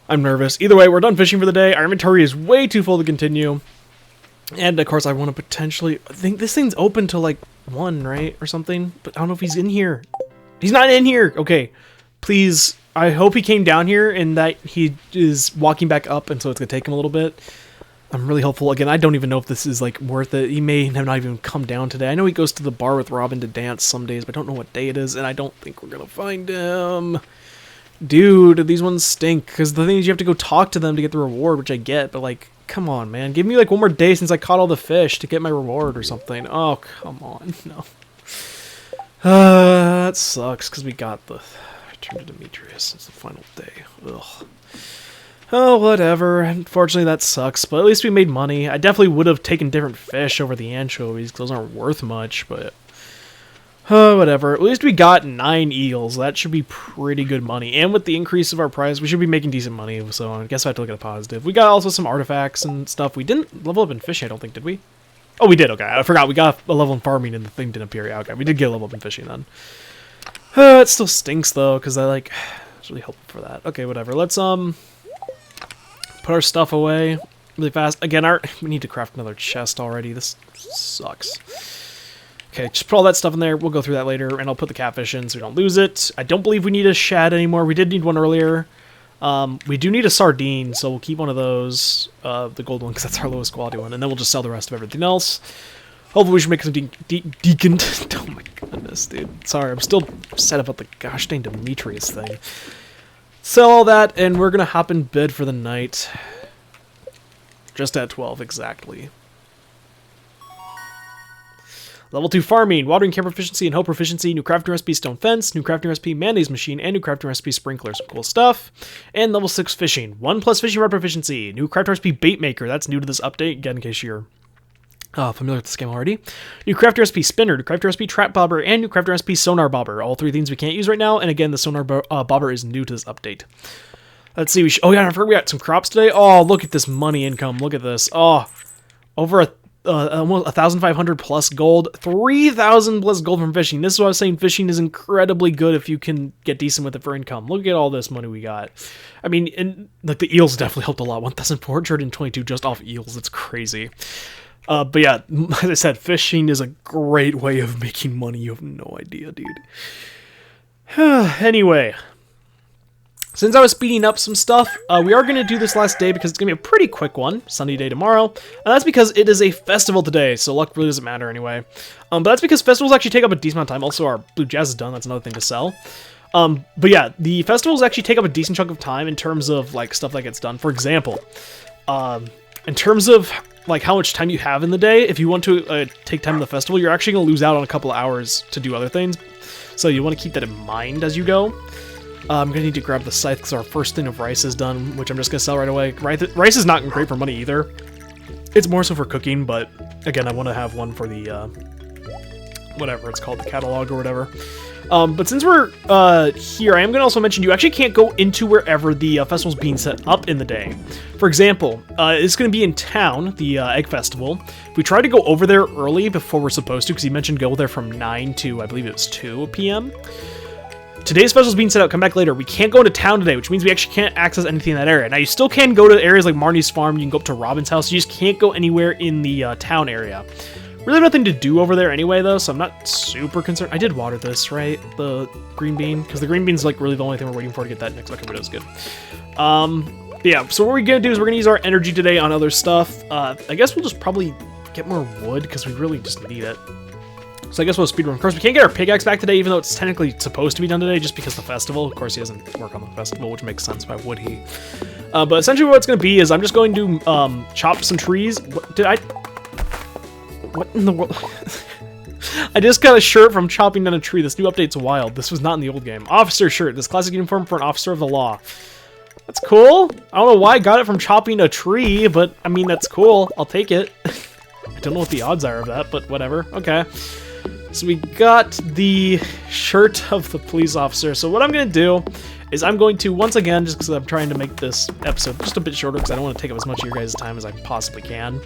Speaker 1: I'm nervous. Either way, we're done fishing for the day. Our inventory is way too full to continue. And, of course, I want to potentially... I think this thing's open to, like, 1, right? Or something. But I don't know if he's in here. He's not in here! Okay. Please... I hope he came down here and that he is walking back up, and so it's going to take him a little bit. I'm really hopeful. Again, I don't even know if this is, like, worth it. He may have not even come down today. I know he goes to the bar with Robin to dance some days, but I don't know what day it is, and I don't think we're going to find him. Dude, these ones stink, because the thing is you have to go talk to them to get the reward, which I get, but, like, come on, man. Give me, like, 1 more day since I caught all the fish to get my reward or something. Oh, come on. No. That sucks, because we got the... Return to Demetrius. It's the final day. Ugh. Oh, whatever. Unfortunately, that sucks, but at least we made money. I definitely would have taken different fish over the anchovies, because those aren't worth much, but... whatever. At least we got 9 eels. That should be pretty good money. And with the increase of our price, we should be making decent money, so I guess I have to look at a positive. We got also some artifacts and stuff. We didn't level up in fishing, I don't think, did we? Oh, we did, okay. I forgot. We got a level in farming and the thing didn't appear. Yeah, okay, we did get a level up in fishing then. It still stinks, though, because I, like... It's really helpful for that. Okay, whatever. Let's, put our stuff away really fast. Again, we need to craft another chest already. This sucks. Okay, just put all that stuff in there. We'll go through that later, and I'll put the catfish in so we don't lose it. I don't believe we need a shad anymore. We did need one earlier. We do need a sardine, so we'll keep one of those, the gold one, because that's our lowest quality one, and then we'll just sell the rest of everything else. Hopefully we should make some decant. Oh my goodness, dude. Sorry, I'm still upset about the gosh dang Demetrius thing. Sell all that, and we're gonna hop in bed for the night. Just at 12, exactly. Level 2 farming, watering can proficiency and hoe proficiency, new crafting recipe stone fence, new crafting recipe mayonnaise machine, and new crafting recipe sprinkler. Some cool stuff. And level 6 fishing, 1+ fishing rod proficiency, new crafting recipe bait maker. That's new to this update, again, in case you're familiar with this game already. New crafting recipe spinner, new crafting recipe trap bobber, and new crafting recipe sonar bobber. All 3 things we can't use right now, and again, the sonar bobber is new to this update. Let's see, oh yeah, I forgot we got some crops today. Oh, look at this money income, look at this. Oh, over almost 1,500 plus gold, 3,000 plus gold from fishing. This is what I was saying, fishing is incredibly good if you can get decent with it for income. Look at all this money we got. I mean, and like the eels definitely helped a lot. 1,422 just off eels, that's crazy. But yeah, as I said, fishing is a great way of making money. You have no idea, dude. Anyway, Since I was speeding up some stuff, we are going to do this last day because it's going to be a pretty quick one, sunny day tomorrow, and that's because it is a festival today, so luck really doesn't matter anyway. But that's because festivals actually take up a decent amount of time. Also, our blue jazz is done, that's another thing to sell. But yeah, the festivals actually take up a decent chunk of time in terms of like stuff that gets done. For example, in terms of like how much time you have in the day, if you want to take time in the festival, you're actually going to lose out on a couple of hours to do other things. So you want to keep that in mind as you go. I'm going to need to grab the scythe because our first thing of rice is done, which I'm just going to sell right away. Rice is not great for money either. It's more so for cooking, but again, I want to have one for the, whatever it's called, the catalog or whatever. But since we're here, I am going to also mention you actually can't go into wherever the festival's being set up in the day. For example, it's going to be in town, the Egg Festival. We tried to go over there early before we're supposed to, because he mentioned go there from 9 to, I believe it was 2 p.m. Today's festival's being set out, come back later. We can't go into town today, which means we actually can't access anything in that area. Now, you still can go to areas like Marnie's farm, you can go up to Robin's house, you just can't go anywhere in the town area. Really nothing to do over there anyway, though, so I'm not super concerned. I did water this, right? The green bean, because the green bean's like really the only thing we're waiting for to get that next. Okay, but it was good. Yeah, so what we're gonna do is we're gonna use our energy today on other stuff. I guess we'll just probably get more wood, because we really just need it. So I guess we'll speedrun. Of course, we can't get our pickaxe back today, even though it's technically supposed to be done today, just because the festival. Of course, he doesn't work on the festival, which makes sense. Why would he? But essentially what it's going to be is I'm just going to chop some trees. What in the world? I just got a shirt from chopping down a tree. This new update's wild. This was not in the old game. Officer shirt. This classic uniform for an officer of the law. That's cool. I don't know why I got it from chopping a tree, but I mean, that's cool. I'll take it. I don't know what the odds are of that, but whatever. Okay. So we got the shirt of the police officer. So what I'm going to do is I'm going to, once again, just because I'm trying to make this episode just a bit shorter because I don't want to take up as much of your guys' time as I possibly can,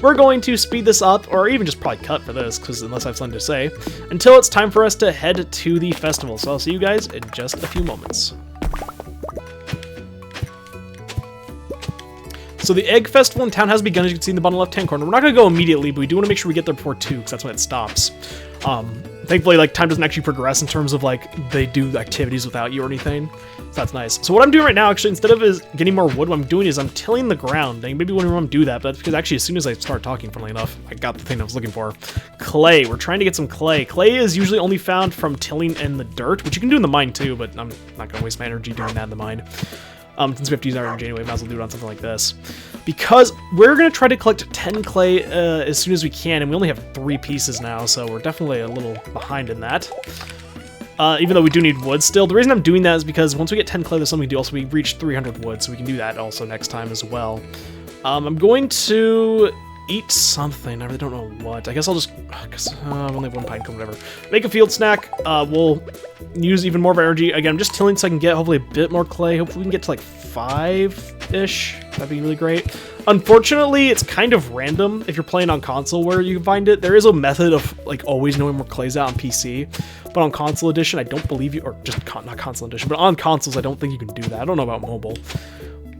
Speaker 1: we're going to speed this up, or even just probably cut for this, because unless I have something to say, until it's time for us to head to the festival. So I'll see you guys in just a few moments. So the Egg Festival in town has begun, as you can see in the bottom left-hand corner. We're not going to go immediately, but we do want to make sure we get there before 2, because that's when it stops. Thankfully, like, time doesn't actually progress in terms of, like, they do activities without you or anything. So that's nice. So what I'm doing right now, actually, instead of getting more wood, what I'm doing is I'm tilling the ground. And maybe wondering what I'm doing that, but that's because actually as soon as I start talking, funnily enough, I got the thing I was looking for. Clay. We're trying to get some clay. Clay is usually only found from tilling in the dirt, which you can do in the mine too, but I'm not going to waste my energy doing that in the mine. Since we have to use our energy anyway, might as well do it on something like this. Because we're going to try to collect 10 clay as soon as we can, and we only have 3 pieces now, so we're definitely a little behind in that. Even though we do need wood still. The reason I'm doing that is because once we get 10 clay, there's something we do. Also, we reach 300 wood, so we can do that also next time as well. I'm going to eat something. I really don't know what. I guess I'll just... because I only have 1 pine cone, whatever. Make a field snack. We'll use even more of our energy. Again, I'm just tilling so I can get hopefully a bit more clay. Hopefully we can get to like 5-ish. That'd be really great. Unfortunately, it's kind of random if you're playing on console where you can find it. There is a method of like always knowing where clay's out on PC, but on console edition, I don't believe you, or just not console edition, but on consoles, I don't think you can do that. I don't know about mobile.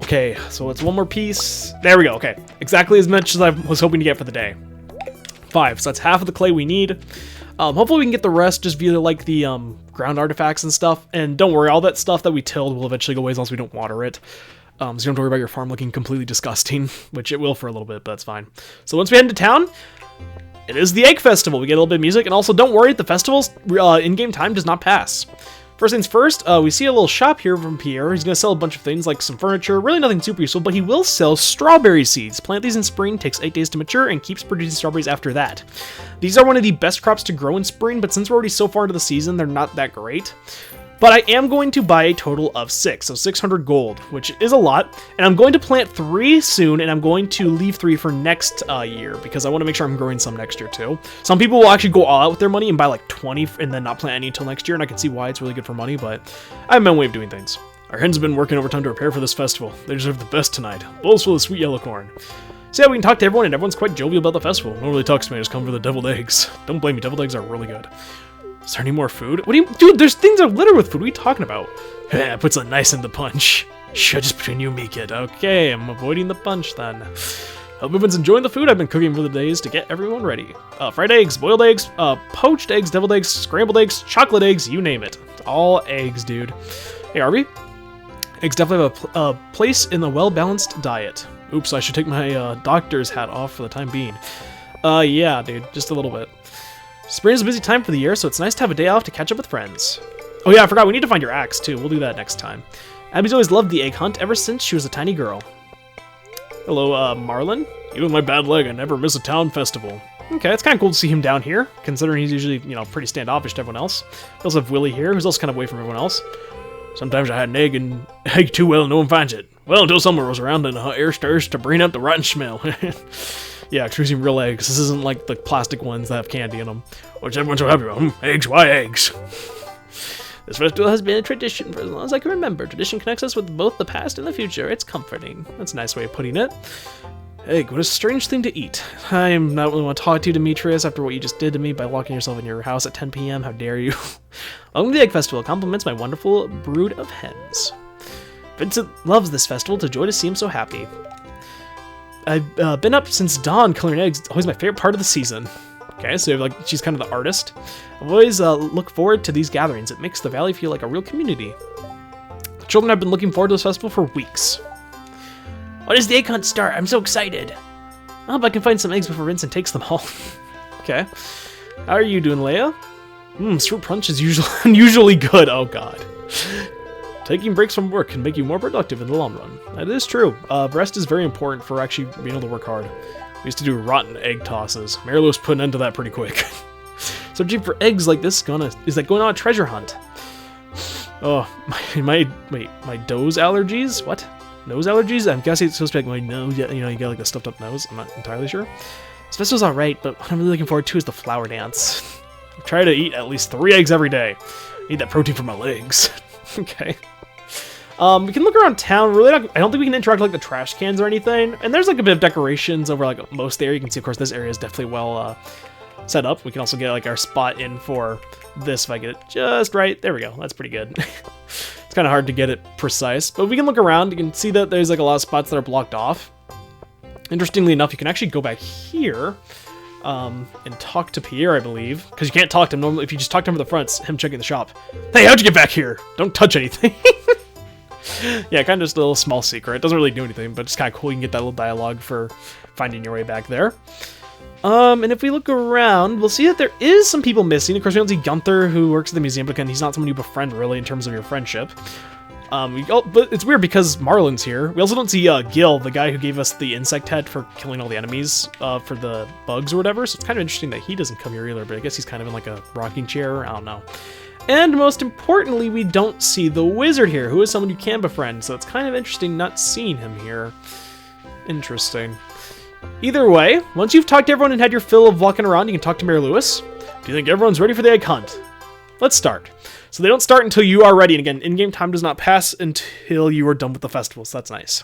Speaker 1: Okay, so it's 1 more piece. There we go. Okay, exactly as much as I was hoping to get for the day. 5, so that's half of the clay we need. Hopefully we can get the rest just via like the ground artifacts and stuff. And don't worry, all that stuff that we tilled will eventually go away as long as we don't water it. So you don't have to worry about your farm looking completely disgusting, which it will for a little bit, but that's fine. So once we head into town, it is the Egg Festival. We get a little bit of music, and also don't worry, the festival's in-game time does not pass. First things first, we see a little shop here from Pierre. He's going to sell a bunch of things like some furniture, really nothing super useful, but he will sell strawberry seeds. Plant these in spring, takes 8 days to mature, and keeps producing strawberries after that. These are one of the best crops to grow in spring, but since we're already so far into the season, they're not that great. But I am going to buy a total of 6, so 600 gold, which is a lot. And I'm going to plant 3 soon, and I'm going to leave 3 for next year, because I want to make sure I'm growing some next year too. Some people will actually go all out with their money and buy like 20 and then not plant any until next year, and I can see why it's really good for money, but I have my own way of doing things. Our hens have been working overtime to prepare for this festival. They deserve the best tonight. Bowls full of sweet yellow corn. So yeah, we can talk to everyone, and everyone's quite jovial about the festival. No one really talks to me, I just come for the deviled eggs. Don't blame me, deviled eggs are really good. Is there any more food? What do you... Dude, there's things that are littered with food. What are you talking about? Yeah, puts a nice in the punch. Shh, just between you and me, kid. Okay, I'm avoiding the punch then. Hope everyone's enjoying the food I've been cooking for the days to get everyone ready. Fried eggs, boiled eggs, poached eggs, deviled eggs, scrambled eggs, chocolate eggs, you name it. It's all eggs, dude. Hey, Arby. Eggs definitely have a place in the well-balanced diet. Oops, I should take my doctor's hat off for the time being. Yeah, dude, just a little bit. Spring is a busy time for the year, so it's nice to have a day off to catch up with friends. Oh yeah, I forgot, we need to find your axe, too. We'll do that next time. Abby's always loved the egg hunt ever since she was a tiny girl. Hello, Marlon? Even with my bad leg, I never miss a town festival. Okay, it's kind of cool to see him down here, considering he's usually, you know, pretty standoffish to everyone else. We also have Willie here, who's also kind of away from everyone else. Sometimes I had an egg too well and no one finds it. Well, until someone rolls around and the air stirs to bring up the rotten smell. Yeah, choosing real eggs. This isn't like the plastic ones that have candy in them. What's everyone so happy about? Eggs, why eggs? This festival has been a tradition for as long as I can remember. Tradition connects us with both the past and the future. It's comforting. That's a nice way of putting it. Egg, what a strange thing to eat. I'm not really want to talk to you, Demetrius, after what you just did to me by locking yourself in your house at 10 p.m. How dare you? Welcome to the Egg Festival. Compliments my wonderful brood of hens. Vincent loves this festival. It's a joy to see him so happy. I've been up since dawn coloring eggs. It's always my favorite part of the season. Okay, so like she's kind of the artist. I've always look forward to these gatherings. It makes the valley feel like a real community. The children have been looking forward to this festival for weeks. When does the egg hunt start? I'm so excited. I hope I can find some eggs before Vincent takes them all. Okay. How are you doing, Leia? Fruit punch is usually good. Oh god. Taking breaks from work can make you more productive in the long run. That is true. Rest is very important for actually being able to work hard. We used to do rotten egg tosses. Mary Lou's put an end to that pretty quick. Searching for eggs like this is like going on a treasure hunt. Oh, my nose allergies? What? Nose allergies? I'm guessing it's supposed to be like my nose, you know, you get like a stuffed up nose. I'm not entirely sure. This festival's alright, but what I'm really looking forward to is the flower dance. I try to eat at least 3 eggs every day. I need that protein for my legs. Okay. We can look around town. Really, I don't think we can interact with like the trash cans or anything. And there's like a bit of decorations over like most of the area. You can see, of course, this area is definitely well set up. We can also get like our spot in for this if I get it just right. There we go. That's pretty good. It's kind of hard to get it precise, but we can look around. You can see that there's like a lot of spots that are blocked off. Interestingly enough, you can actually go back here and talk to Pierre, I believe, because you can't talk to him normally. If you just talk to him from the front, it's him checking the shop. Hey, how'd you get back here? Don't touch anything. Yeah, kind of just a little small secret. It doesn't really do anything, but it's kind of cool. You can get that little dialogue for finding your way back there. And if we look around, we'll see that there is some people missing. Of course, we don't see Gunther, who works at the museum, because he's not someone you befriend, really, in terms of your friendship. But it's weird because Marlon's here. We also don't see Gil, the guy who gave us the insect head for killing all the enemies for the bugs or whatever. So it's kind of interesting that he doesn't come here either, but I guess he's kind of in like a rocking chair. I don't know. And most importantly, we don't see the wizard here, who is someone you can befriend. So it's kind of interesting not seeing him here. Interesting. Either way, once you've talked to everyone and had your fill of walking around, you can talk to Mary Lewis. Do you think everyone's ready for the egg hunt? Let's start. So they don't start until you are ready. And again, in-game time does not pass until you are done with the festival. So that's nice.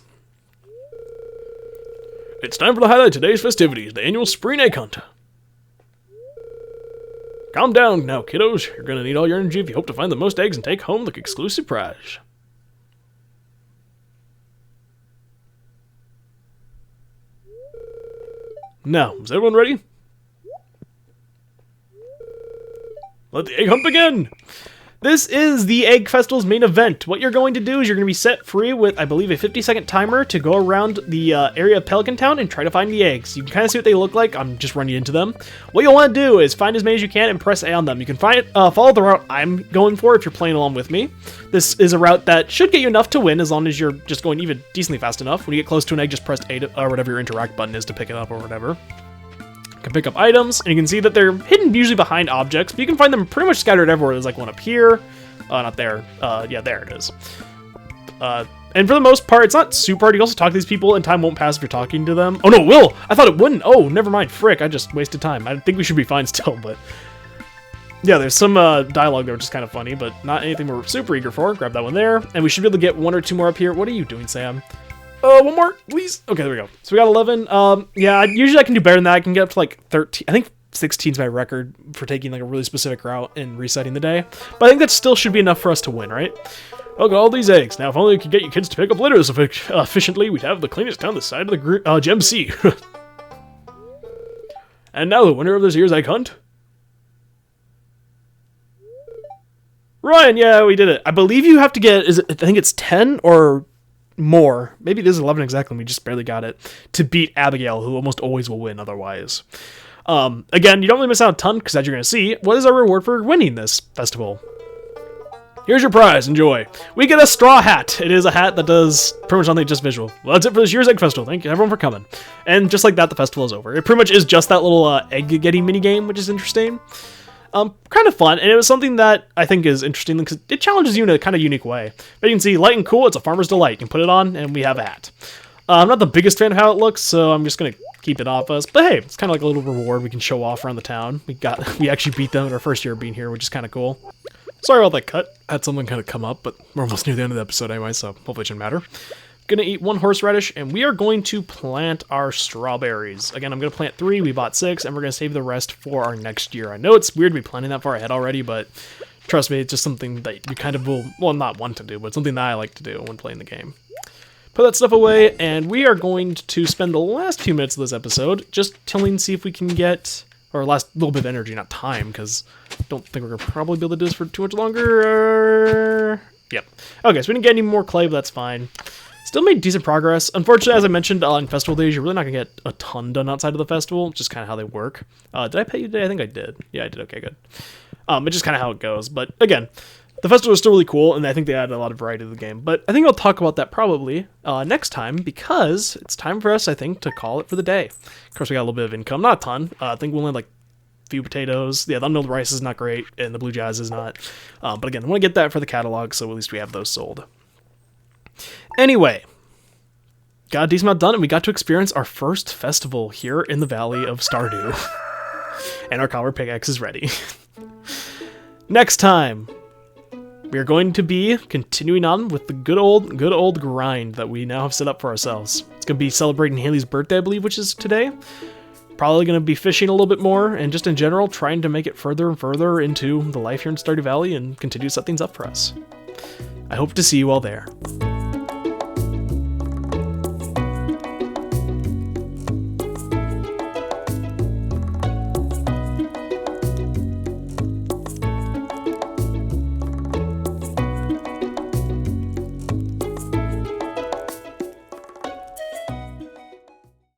Speaker 1: It's time for the highlight of today's festivities, the annual spring egg hunt. Calm down now, kiddos. You're going to need all your energy if you hope to find the most eggs and take home the exclusive prize. Now, is everyone ready? Let the egg hunt begin! This is the Egg Festival's main event. What you're going to do is you're going to be set free with, I believe, a 50-second timer to go around the area of Pelican Town and try to find the eggs. You can kind of see what they look like. I'm just running into them. What you'll want to do is find as many as you can and press A on them. You can follow the route I'm going for if you're playing along with me. This is a route that should get you enough to win as long as you're just going even decently fast enough. When you get close to an egg, just press A or whatever your interact button is to pick it up or whatever. Can pick up items, and you can see that they're hidden usually behind objects, but you can find them pretty much scattered everywhere. There's like one up here. Not there. Yeah, there it is. And for the most part, it's not super hard. You can also talk to these people, and time won't pass if you're talking to them. Oh, no, it will! I thought it wouldn't. Oh, never mind. Frick, I just wasted time. I think we should be fine still, but... Yeah, there's some dialogue there, which is kind of funny, but not anything we're super eager for. Grab that one there, and we should be able to get 1 or 2 more up here. What are you doing, Sam? 1 more, please. Okay, there we go. So we got 11. Yeah, usually I can do better than that. I can get up to like 13. I think 16 is my record for taking like a really specific route and resetting the day. But I think that still should be enough for us to win, right? Look at all these eggs. Now, if only we could get you kids to pick up litters efficiently, we'd have the cleanest town this side of the Gem Sea. And now the winner of this year's egg hunt. Ryan, yeah, we did it. I believe you have to get, I think it's 10 or more. Maybe it is 11 exactly, and we just barely got it, to beat Abigail, who almost always will win otherwise. Again, you don't really miss out a ton, because as you're going to see, what is our reward for winning this festival? Here's your prize, enjoy. We get a straw hat. It is a hat that does pretty much nothing, just visual. Well, that's it for this year's Egg Festival. Thank you everyone for coming. And just like that, the festival is over. It pretty much is just that little egg getting mini game, which is interesting. Kind of fun, and it was something that I think is interesting because it challenges you in a kind of unique way. But you can see, light and cool, it's a farmer's delight. You can put it on, and we have a hat. I'm not the biggest fan of how it looks, so I'm just going to keep it off us. But hey, it's kind of like a little reward we can show off around the town. We actually beat them in our first year of being here, which is kind of cool. Sorry about that cut. I had something kind of come up, but we're almost near the end of the episode anyway, so hopefully it shouldn't matter. Gonna eat 1 horseradish, and we are going to plant our strawberries. Again, I'm gonna plant 3, we bought 6, and we're gonna save the rest for our next year. I know it's weird to be planning that far ahead already, but trust me, it's just something that you kind of will, well, not want to do, but something that I like to do when playing the game. Put that stuff away, and we are going to spend the last few minutes of this episode just tilling, see if we can get, or last little bit of energy, not time, because I don't think we're gonna probably be able to do this for too much longer. Yep. Okay, so we didn't get any more clay, but that's fine. Still made decent progress. Unfortunately, as I mentioned, on festival days, you're really not going to get a ton done outside of the festival. Just kind of how they work. Did I pay you today? I think I did. Yeah, I did. Okay, good. It's just kind of how it goes. But again, the festival is still really cool, and I think they added a lot of variety to the game. But I think I'll talk about that probably next time, because it's time for us, I think, to call it for the day. Of course, we got a little bit of income. Not a ton. I think we'll land like a few potatoes. Yeah, the unmilled rice is not great, and the blue jazz is not. But again, I want to get that for the catalog, so at least we have those sold. Anyway, got a decent amount done, and we got to experience our first festival here in the Valley of Stardew. And our copper pickaxe is ready. Next time, we are going to be continuing on with the good old grind that we now have set up for ourselves. It's going to be celebrating Haley's birthday, I believe, which is today. Probably going to be fishing a little bit more, and just in general, trying to make it further and further into the life here in Stardew Valley and continue to set things up for us. I hope to see you all there.